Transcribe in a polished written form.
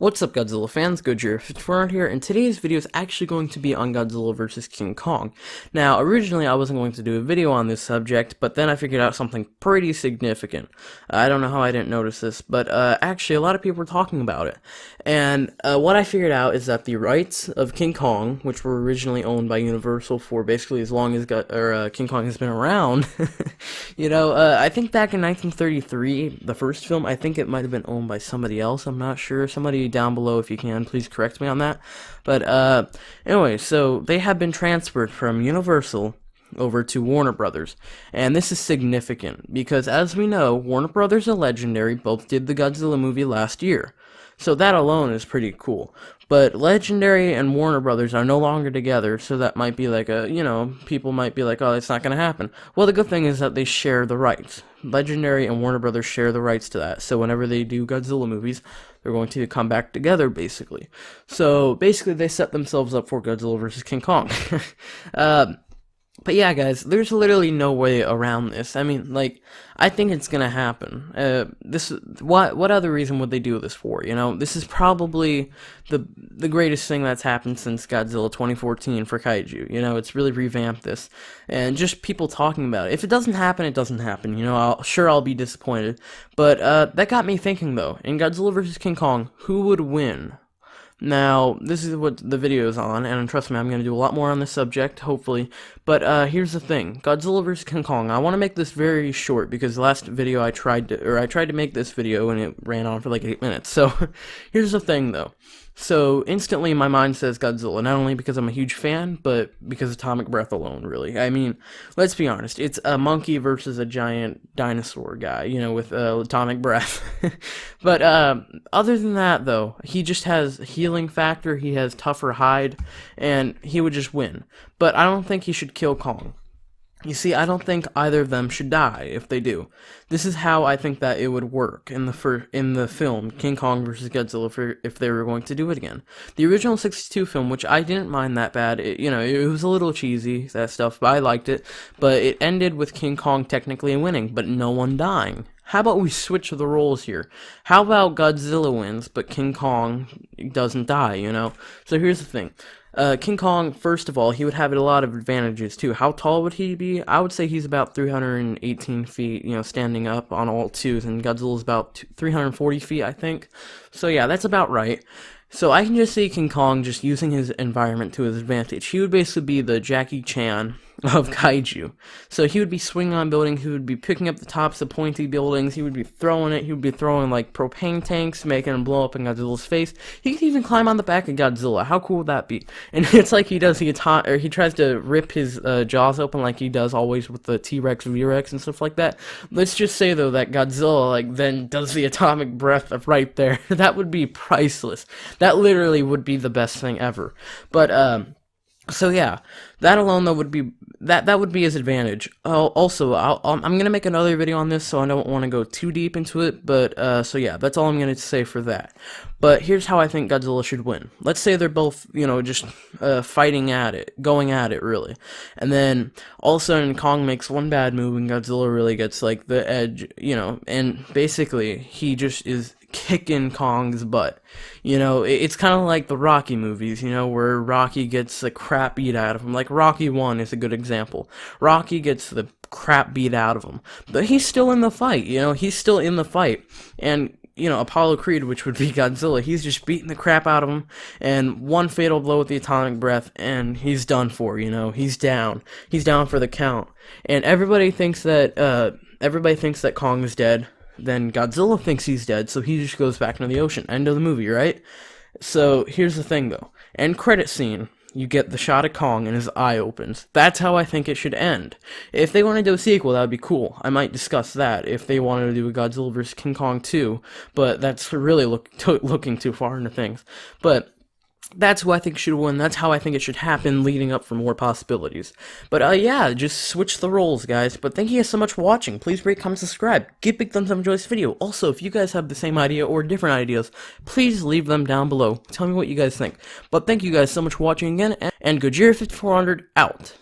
What's up, Godzilla fans? Godzilla here, and today's video is actually going to be on Godzilla vs. King Kong. Now, originally I wasn't going to do a video on this subject, but then I figured out something pretty significant. I don't know how I didn't notice this, but actually a lot of people were talking about it. And what I figured out is that the rights of King Kong, which were originally owned by Universal for basically as long as King Kong has been around, I think back in 1933, the first film, I think it might have been owned by somebody else, I'm not sure. Somebody down below, if you can, please correct me on that. But anyway, so they have been transferred from Universal over to Warner Brothers, and this is significant because, as we know, Warner Brothers and Legendary both did the Godzilla movie last year, so that alone is pretty cool. But Legendary and Warner Brothers are no longer together, so that might be like people might be like, oh, it's not going to happen. Well, the good thing is that they share the rights. Legendary and Warner Brothers share the rights to that, so whenever they do Godzilla movies, they're going to come back together, basically. So, basically, they set themselves up for Godzilla vs. King Kong. But yeah, guys, there's literally no way around this. I mean, I think it's gonna happen. What other reason would they do this for? This is probably the greatest thing that's happened since Godzilla 2014 for kaiju. It's really revamped this, and just people talking about it. If it doesn't happen, it doesn't happen. I'll be disappointed. But that got me thinking, though. In Godzilla vs. King Kong, who would win? Now, this is what the video is on, and trust me, I'm going to do a lot more on this subject, hopefully, but here's the thing. Godzilla vs. King Kong, I want to make this very short, because the last video I tried to make this video, and it ran on for like 8 minutes, so here's the thing, though. So, instantly my mind says Godzilla, not only because I'm a huge fan, but because Atomic Breath alone, really. I mean, let's be honest, it's a monkey versus a giant dinosaur guy, with Atomic Breath. But, other than that, though, he just has healing factor, he has tougher hide, and he would just win. But I don't think he should kill Kong. You see, I don't think either of them should die if they do. This is how I think that it would work in the film King Kong vs. Godzilla if they were going to do it again. The original '62 film, which I didn't mind that bad, it was a little cheesy, that stuff, but I liked it. But it ended with King Kong technically winning, but no one dying. How about we switch the roles here? How about Godzilla wins, but King Kong doesn't die, So here's the thing. King Kong, first of all, he would have a lot of advantages, too. How tall would he be? I would say he's about 318 feet, standing up on all twos, and Godzilla's about 340 feet, I think. So yeah, that's about right. So I can just see King Kong just using his environment to his advantage. He would basically be the Jackie Chan of kaiju. So he would be swinging on buildings, he would be picking up the tops of pointy buildings, he would be throwing it, he would be throwing like propane tanks, making them blow up in Godzilla's face. He could even climb on the back of Godzilla. How cool would that be? And it's like he tries to rip his jaws open like he does always with the T-Rex, V-Rex, and stuff like that. Let's just say, though, that Godzilla then does the atomic breath of right there. That would be priceless. That literally would be the best thing ever. But so yeah, that alone though would be that would be his advantage. Also, I'm gonna make another video on this, so I don't want to go too deep into it. But so yeah, that's all I'm gonna say for that. But here's how I think Godzilla should win. Let's say they're both just fighting at it, going at it really, and then all of a sudden Kong makes one bad move and Godzilla really gets like the edge, and basically he just is kicking Kong's butt. It's kind of like the Rocky movies, where Rocky gets the crap beat out of him. Like Rocky 1 is a good example. Rocky gets the crap beat out of him, but he's still in the fight, he's still in the fight. And Apollo Creed, which would be Godzilla, he's just beating the crap out of him, and one fatal blow with the atomic breath, and he's done for, he's down for the count. And everybody thinks that Kong is dead. Then Godzilla thinks he's dead, so he just goes back into the ocean. End of the movie, right? So here's the thing, though. End credit scene, you get the shot of Kong and his eye opens. That's how I think it should end. If they want to do a sequel, that would be cool. I might discuss that if they wanted to do a Godzilla vs. King Kong 2, but that's really looking too far into things. But that's who I think should win. That's how I think it should happen, leading up for more possibilities. But yeah, just switch the roles, guys. But thank you guys so much for watching. Please rate, comment, subscribe. Give big thumbs up, enjoy this video. Also, if you guys have the same idea or different ideas, please leave them down below. Tell me what you guys think. But thank you guys so much for watching again, and Godzilla 5400 out.